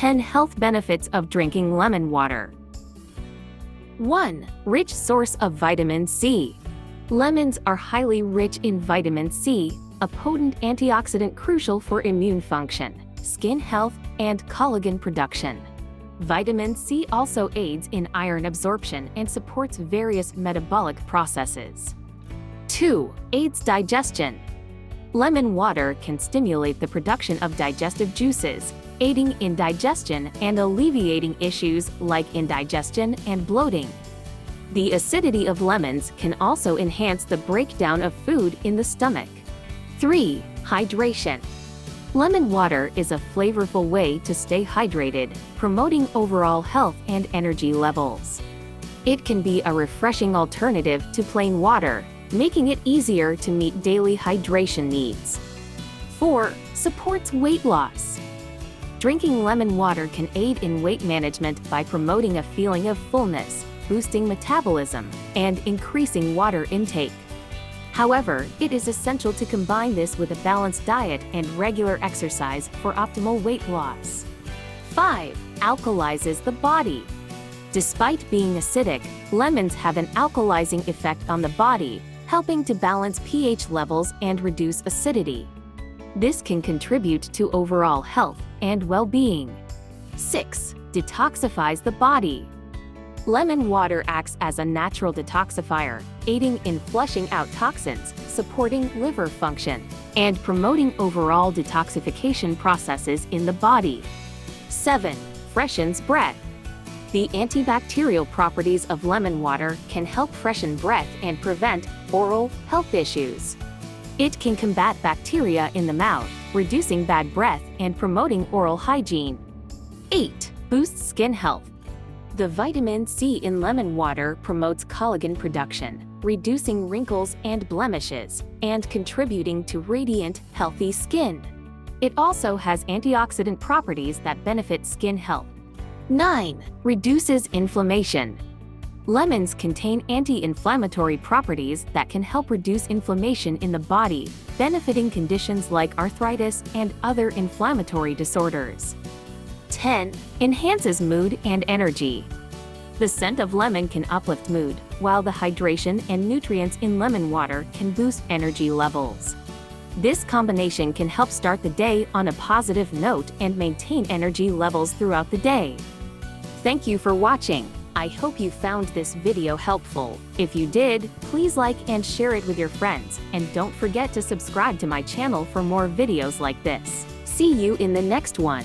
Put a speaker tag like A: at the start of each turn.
A: 10 health benefits of drinking lemon water. 1. Rich source of vitamin C. Lemons are highly rich in vitamin C, a potent antioxidant crucial for immune function, skin health, and collagen production. Vitamin C also aids in iron absorption and supports various metabolic processes. 2. Aids digestion. Lemon water can stimulate the production of digestive juices, aiding in digestion and alleviating issues like indigestion and bloating. The acidity of lemons can also enhance the breakdown of food in the stomach. 3. Hydration. Lemon water is a flavorful way to stay hydrated, promoting overall health and energy levels. It can be a refreshing alternative to plain water, making it easier to meet daily hydration needs. 4. Supports weight loss. Drinking lemon water can aid in weight management by promoting a feeling of fullness, boosting metabolism, and increasing water intake. However, it is essential to combine this with a balanced diet and regular exercise for optimal weight loss. 5. Alkalizes the body. Despite being acidic, lemons have an alkalizing effect on the body, helping to balance pH levels and reduce acidity. This can contribute to overall health and well-being. 6. Detoxifies the body. Lemon water acts as a natural detoxifier, aiding in flushing out toxins, supporting liver function, and promoting overall detoxification processes in the body. 7. Freshens breath. The antibacterial properties of lemon water can help freshen breath and prevent oral health issues. It can combat bacteria in the mouth, reducing bad breath and promoting oral hygiene. 8. Boosts skin health. The vitamin C in lemon water promotes collagen production, reducing wrinkles and blemishes, and contributing to radiant, healthy skin. It also has antioxidant properties that benefit skin health. 9. Reduces inflammation. Lemons contain anti-inflammatory properties that can help reduce inflammation in the body, benefiting conditions like arthritis and other inflammatory disorders. 10. Enhances mood and energy. The scent of lemon can uplift mood, while the hydration and nutrients in lemon water can boost energy levels. This combination can help start the day on a positive note and maintain energy levels throughout the day. Thank you for watching. I hope you found this video helpful. If you did, please like and share it with your friends, and don't forget to subscribe to my channel for more videos like this. See you in the next one.